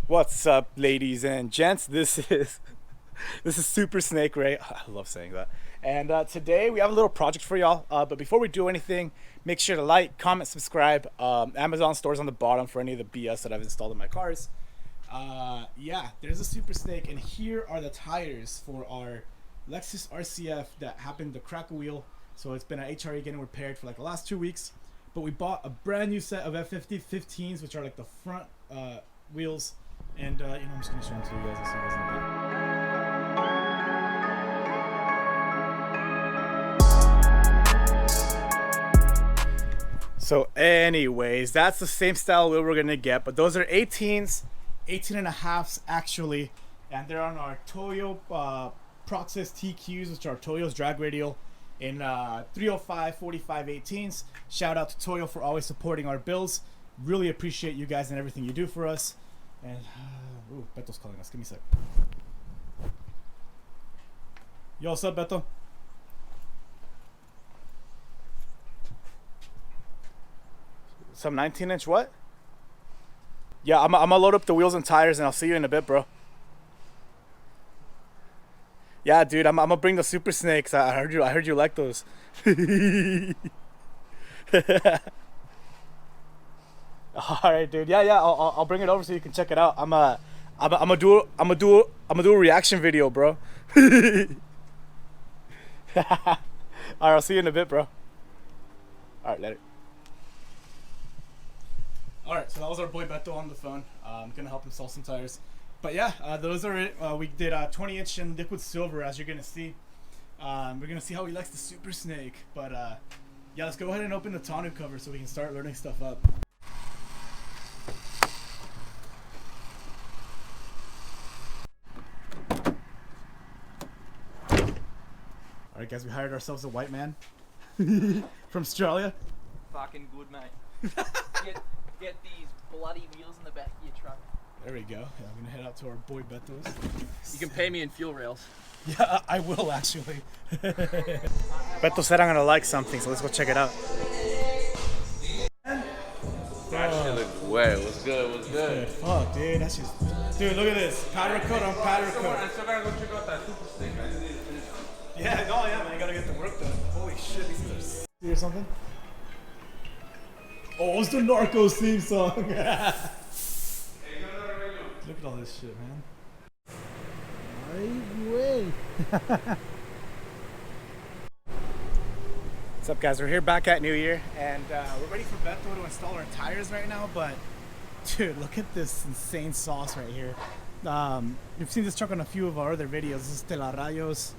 What's up, ladies and gents? This is Super Snake Ray. I love saying that. And today we have a little project for y'all. But before we do anything, make sure to like, comment, subscribe. Amazon store's on the bottom for any of the BS that I've installed in my cars. Yeah, there's a Super Snake, and here are the tires for our Lexus RCF that happened to crack a wheel. So it's been at HRE getting repaired for like the last 2 weeks. But we bought a brand new set of F150s, which are like the front wheels. And I'm just gonna show them to you guys. So anyways, that's the same style wheel we're gonna get, but those are 18s, 18 and a halves actually, and they're on our Toyo Process TQs, which are Toyo's drag radial in 305 45 18s. Shout out to Toyo for always supporting our builds. Really appreciate you guys and everything you do for us. And ooh, Beto's calling us. Give me a sec. Yo, what's up, Beto? Some 19-inch what? Yeah, I'm gonna load up the wheels and tires, and I'll see you in a bit, bro. Yeah, dude, I'm gonna bring the Super Snakes. I heard you like those. All right, dude. Yeah. I'll bring it over so you can check it out. I'm gonna do a reaction video, bro. All right, I'll see you in a bit, bro. All right, later. All right, so that was our boy Beto on the phone. I'm gonna help him sell some tires. But yeah, those are it. We did 20-inch in liquid silver, as you're gonna see. We're gonna see how he likes the Super Snake. But yeah, let's go ahead and open the tonneau cover so we can start learning stuff up. Alright guys, we hired ourselves a white man from Australia. Fucking good, mate. get these bloody wheels in the back of your truck. There we go. Yeah, I'm gonna head out to our boy Betos. You can pay me in fuel rails. Yeah, I will actually. Beto said I'm gonna like something, so let's go check it out. That shit looks wet. What's good? What's good? Fuck, dude. That's just. Dude, look at this. Powder coat on powder coat. I still gotta go check out that Super Snake. I just need to finish. Yeah, no, yeah, man. You gotta get the work done. Holy shit, these are sick or something. Oh, it's the Narcos theme song. Look at all this shit, man. What's up, guys? We're here back at New Year, and we're ready for Beto to install our tires right now. But dude, look at this insane sauce right here. You've seen this truck on a few of our other videos. This is De La Rayos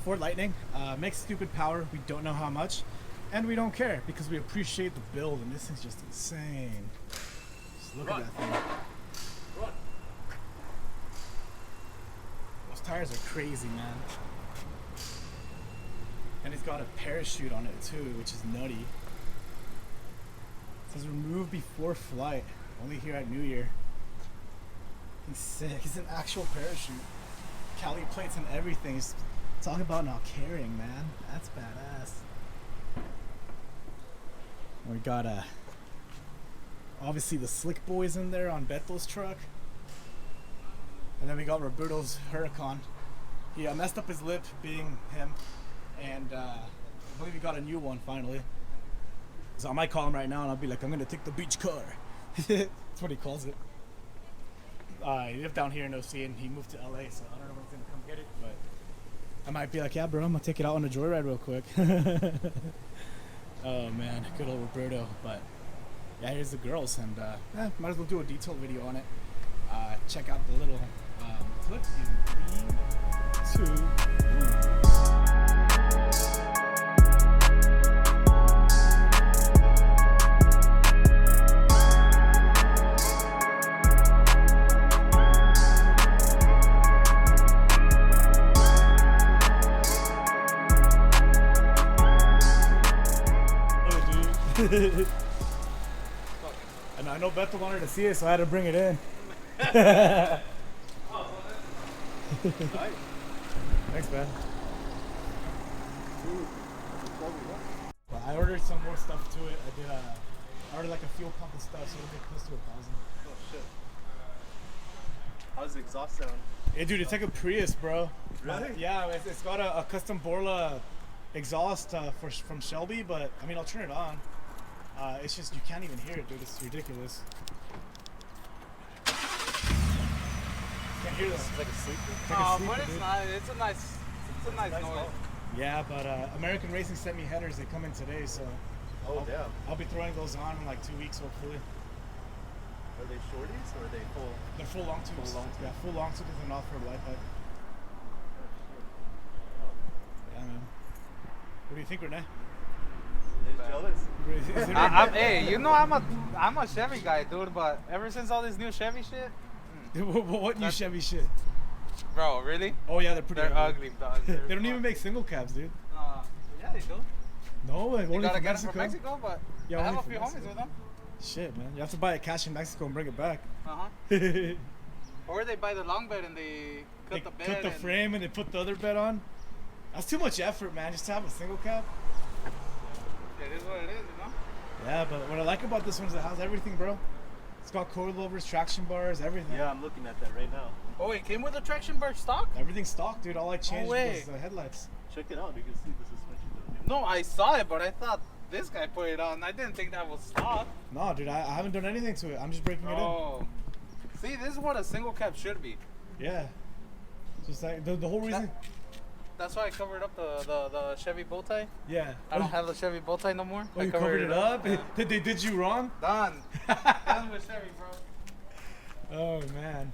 Ford Lightning. Makes stupid power. We don't know how much, and we don't care because we appreciate the build. And this is just insane. Just look at that thing. Those tires are crazy, man. And it's got a parachute on it too, which is nutty. It says remove before flight. Only here at New Year. He's sick. He's an actual parachute. Cali plates and everything. He's talking about not caring, man. That's badass. We got obviously the Slick Boys in there on Beto's truck. And then we got Roberto's Huracan. He messed up his lip being him. And I believe he got a new one finally. So I might call him right now and I'll be like, I'm gonna take the beach car. That's what he calls it. He lived down here in OC and he moved to LA, so I don't know when he's gonna come get it, but I might be like, yeah bro, I'm gonna take it out on a joyride real quick. Oh man, good old Roberto. But yeah, here's the girls, and might as well do a detailed video on it. Check out the little clip in 3, 2, 1. And I know Beto wanted to see it, so I had to bring it in. Thanks, man. Well, I ordered some more stuff to it. I ordered like a fuel pump and stuff, so it'll get close to 1,000. Oh shit. How's the exhaust sound? Hey, dude, it's like a Prius, bro. Really? Yeah, it's got a custom Borla exhaust from Shelby, but I mean, I'll turn it on. It's just you can't even hear it, dude. It's ridiculous. Can't hear this. It's like a sleeper. But it's not. It's a nice noise. Yeah, but American Racing sent me headers. They come in today, so Oh, damn. I'll be throwing those on in like 2 weeks, hopefully. Are they shorties or are they full? They're full long tubes. Full long tube. Yeah, full long tubes with an off-road light height. Yeah, man. What do you think, Renee? They're jealous. Is it Hey, you know I'm a Chevy guy, dude. But ever since all this new Chevy shit, what new Chevy shit? bro, really? Oh yeah, they're pretty They're ugly, dog. They don't even make single cabs, dude. Yeah, they do. No, like, You only gotta from get Mexico. them from Mexico, but Yeah, I have only a from few Mexico. homies with them. Shit, man. You have to buy it cash in Mexico and bring it back. Or they buy the long bed and they cut the bed. Cut the and frame and they put the other bed on. That's too much effort, man, just to have a single cab. It is what it is, you know. Yeah, but what I like about this one is it has everything, bro. It's got coilovers, traction bars, everything. Yeah, I'm looking at that right now. Oh, it came with a traction bar stock? Everything's stock, dude. All I changed way. was the headlights. Check it out. You can see the suspension. No, I saw it, but I thought this guy put it on. I didn't think that was stock. No, dude, I haven't done anything to it. I'm just breaking it Oh. See, this is what a single cab should be. in. Yeah. Just like the whole reason. That's why I covered up the Chevy bow tie. Yeah. I don't have the Chevy bow tie no more. Oh, I you covered it up? They did you wrong? Done. Done with Chevy, bro. Oh, man.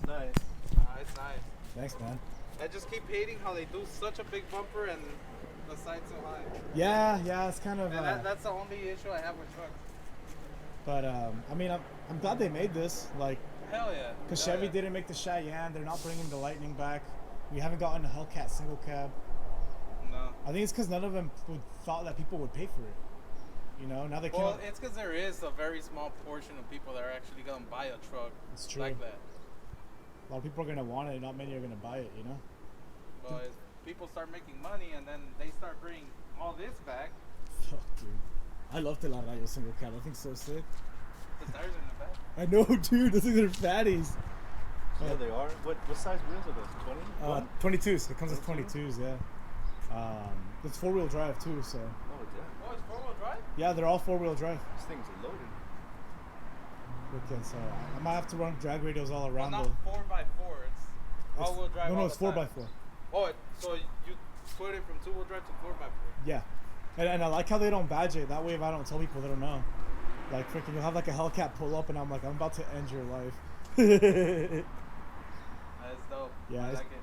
Nice. It's nice. Thanks, man. I just keep hating how they do such a big bumper and the side's so high. Yeah, it's kind of. And that's the only issue I have with trucks. But I mean, I'm glad they made this. Like, Hell yeah. because Hell Chevy yeah. didn't make the Cheyenne. They're not bringing the Lightning back. We haven't gotten a Hellcat single cab. No. I think it's because none of them thought that people would pay for it. You know, now they can't. Well, it's because there is a very small portion of people that are actually going to buy a truck It's true. like that. A lot of people are gonna want it. Not many are gonna buy it. You know. But as people start making money and then they start bringing all this back, Fuck, dude. I love the Rayo single cab. I think it's so sick. the tires in the back. I know, dude. Those things are fatties. Yeah, they are. What size wheels are those? 20? 22s. It comes with 22s. Yeah. It's 4-wheel drive too. So. Oh, damn. Oh, it's four-wheel drive? Yeah, they're all 4-wheel drive. These things are loaded. Okay, so I might have to run drag radios all Well, around. not the, 4x4. It's all-wheel drive. No, all it's the 4x4. time. Oh, so you put it from 2-wheel drive to 4x4. Yeah, and I like how they don't badge it. That way, if I don't tell people, they don't know. Like freaking, you'll have like a Hellcat pull up, and I'm like, I'm about to end your life. That's dope. Yeah, I it's- like it.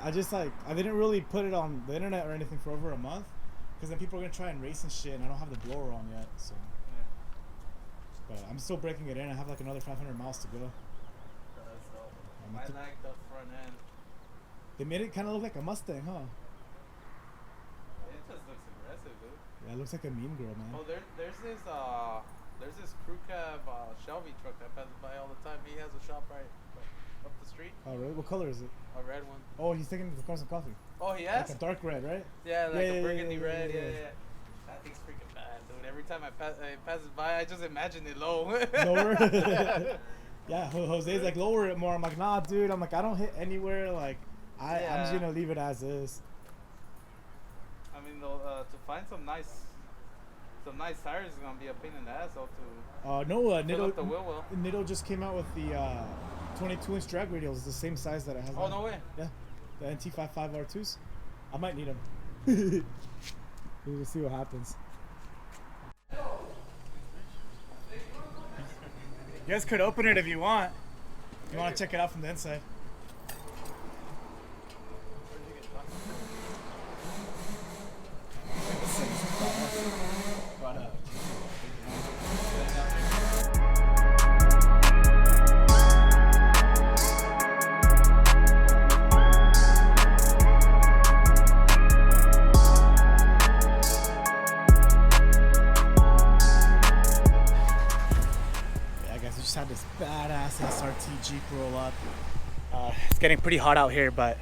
I just like I didn't really put it on the internet or anything for over a month, because then people are gonna try and race and shit, and I don't have the blower on yet. So, Yeah. but I'm still breaking it in. I have like another 500 miles to go. That's dope. I'm I t- like the front end. They made it kind of look like a Mustang, huh? It just looks aggressive, dude. Yeah, it looks like a mean girl, man. Oh, there's this crew cab Shelby truck that passes by all the time. He has a shop right up the street. Oh, really? What color is it? A red one. Oh, he's taking the cars some coffee. Oh, he has? Like a dark red, right? Yeah, like Yeah, a yeah, burgundy yeah, red. yeah, Yeah, yeah. yeah. That thing's freaking bad, dude. Every time it passes by, I just imagine it low. Lower. Yeah, Jose's like lower it more. I'm like, nah, dude. I'm like, I don't hit anywhere. Like, I'm just Yeah. gonna leave it as is. I mean, though, to find some nice tires is gonna be a pain in the ass. Also, to No, fill up the wheel well. Nitto just came out with the 22-inch drag radials. It's the same size that it has. Oh, now. no way. Yeah, the NT55 R2s. I might need them. We'll see what happens. You guys could open it if you want. You want to check it out from the inside. Yeah, guys, we just had this badass SRT Jeep roll up. It's getting pretty hot out here, but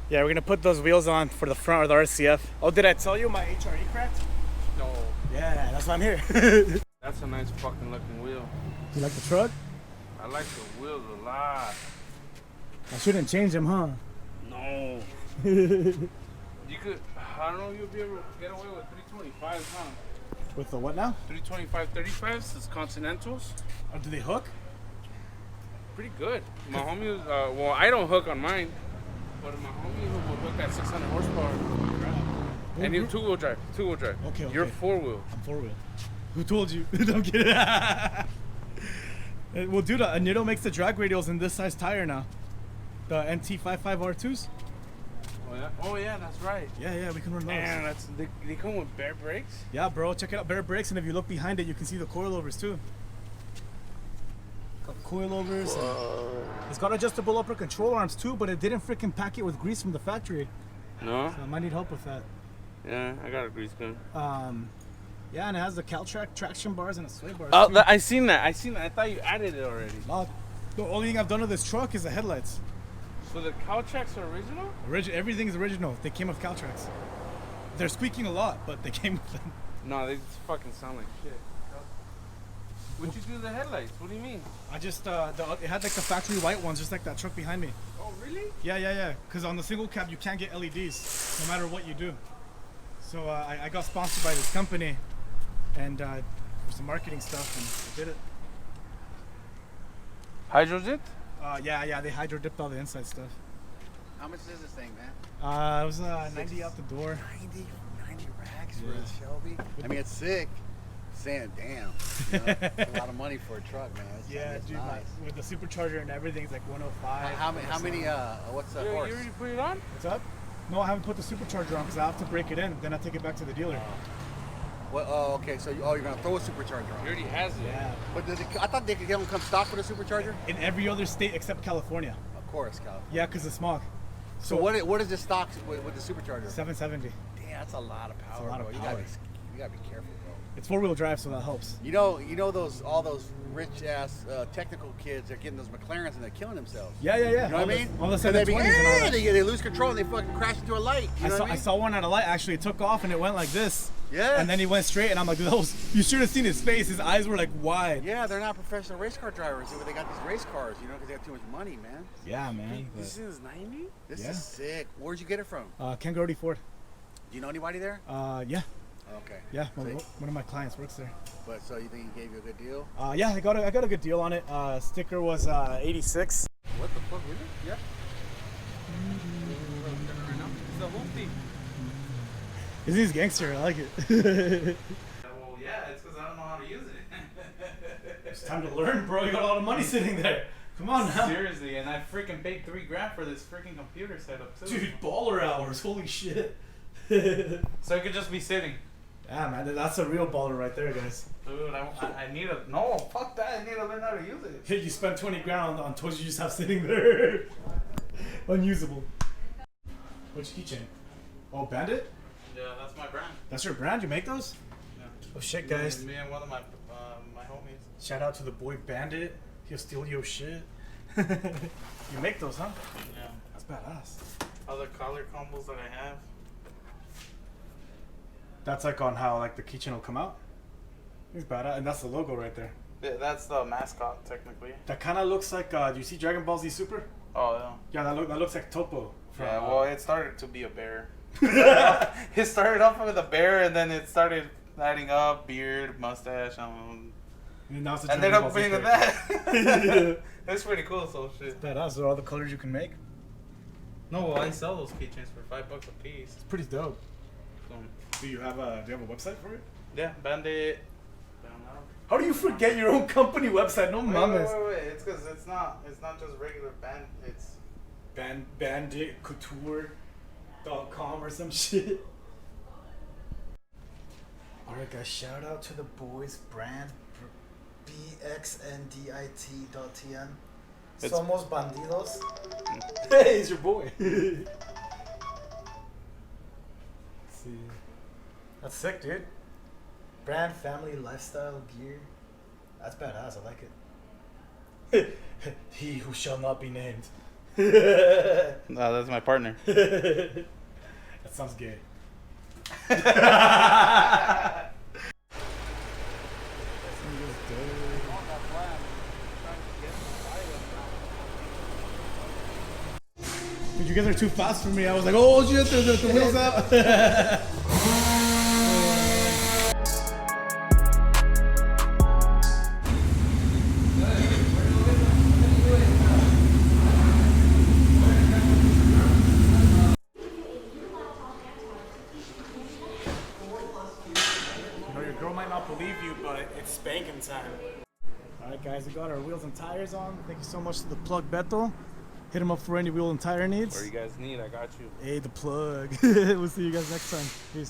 yeah, we're gonna put those wheels on for the front of the RCF. Oh, did I tell you my HRE cracked? No, Yeah, that's why I'm here. that's a nice fucking looking wheel. You like the truck? I like the wheels a lot. I shouldn't change them, huh? No. You could, I don't know if you'll be able to get away with 325s, huh? With the what now? 325 35s, it's Continentals. Oh, do they hook? Pretty good. My homie was, well, I don't hook on mine, but my homie will hook at 600 horsepower. And he's two-wheel drive. Okay. You're four-wheel. I'm four-wheel. Who told you? Don't get it. Well, dude, Nitto makes the drag radials in this size tire now. The NT55R2s. Oh yeah, that's right. Yeah, we can run those. Man, they come with bare brakes. Yeah, bro, check it out, bare brakes, and if you look behind it, you can see the coilovers too. Got coilovers. It's got adjustable upper control arms too, but it didn't freaking pack it with grease from the factory. No. So I might need help with that. Yeah, I got a grease gun. Yeah, and it has the Caltrac traction bars and a sway bar. Oh, I seen that. I thought you added it already. No, the only thing I've done with this truck is the headlights. So the Caltracs are original? Everything's original. They came with Caltracs. They're squeaking a lot, but they came with them. No, they just fucking sound like shit. What'd you do to the headlights? What do you mean? I just, it had like the factory white ones, just like that truck behind me. Oh, really? Yeah. Because on the single cab, you can't get LEDs, no matter what you do. So I got sponsored by this company, and for some marketing stuff, and I did it. Hydrojet? Yeah, they hydro dipped all the inside stuff. How much is this thing, man? It was 90 out the door. 90 racks for a Shelby. I mean, it's sick. Saying, damn, you know, it's a lot of money for a truck, man. It's Dude, nice. with the supercharger and everything, it's like 105. How many? What's the horse? You already put it on? What's up? No, I haven't put the supercharger on because I have to break it in. Then I take it back to the dealer. Okay. So, you're gonna throw a supercharger He on? already has it. Yeah. But I thought they could get them come stock with a supercharger. In every other state except California. Of course, Cal. Yeah, because of smog. So what is the stock with the supercharger? 770. Damn, that's a lot of power. That's a lot of bro. power. You gotta be careful, bro. It's 4-wheel drive, so that helps. You know all those rich ass technical kids are getting those McLarens and they're killing themselves. Yeah. You know what I mean? All the So they 720s and all that. they lose control and they fucking crash into a light. You know what I mean? I saw one at a light, actually. It took off and it went like this. Yeah. And then he went straight, and I'm like, you should have seen his face. His eyes were like wide. Yeah, they're not professional race car drivers. They got these race cars, you know, because they have too much money, man. Yeah, man. This is 90? This Yeah. is sick. Where'd you get it from? Ken Grody Ford. Do you know anybody there? Yeah. Okay. Yeah, So one of my clients works there. But so you think he gave you a good deal? Yeah, I got a good deal on it. Sticker was 86. What the fuck, really? Yeah. It's a hoopty. He's gangster. I like it. Well, yeah, it's because I don't know how to use it. It's time to learn, bro. You got a lot of money sitting there. Come on now. Seriously, and I freaking paid $3,000 for this freaking computer setup too. Dude, baller hours. Holy shit. So it could just be sitting. Yeah, man. That's a real baller right there, guys. Dude, I need a... No, fuck that. I need to learn how to use it. Hey, you spent 20 grand on toys you just have sitting there. Unusable. Which keychain? Oh, Bandit? Yeah, that's my brand. That's your brand? You make those? Yeah. Oh shit, guys. Me and one of my homies. Shout out to the boy Bandit. He'll steal your shit. You make those, huh? Yeah. That's badass. Other color combos that I have. That's like on how like the keychain will come out. It's badass, and that's the logo right there. Yeah, that's the mascot, technically. That kind of looks like. Do you see Dragon Ball Z Super? Oh, Yeah, that looks like Topo. yeah. Yeah, well, it started to be a bear. It started off with a bear, and then it started adding up beard, mustache, and now it's a and Dragon then Ball up Z being with character. that. It's pretty cool, so shit. Badass. Those are all the colors you can make. No, well, I sell those keychains for $5 a piece. It's pretty dope. So, Do you have a website for it? yeah, Bandit. How do you forget your own company website? No mames. Wait. It's because it's not just regular band. It's banditcouture.com or some shit. Alright guys, shout out to the boys brand bxndit.tn. Somos bandidos. Hey, he's your boy. Let's see. That's sick, dude. Brand, family, lifestyle, gear. That's badass. I like it. He who shall not be named. No, that's my partner. That sounds gay. But you guys are too fast for me. I was like, oh shit, the wheels up. Your girl might not believe you, but it's spanking time. Alright guys, we got our wheels and tires on. Thank you so much to the plug Beto. Hit him up for any wheel and tire needs. Whatever you guys need, I got you. Hey, the plug. We'll see you guys next time. Peace.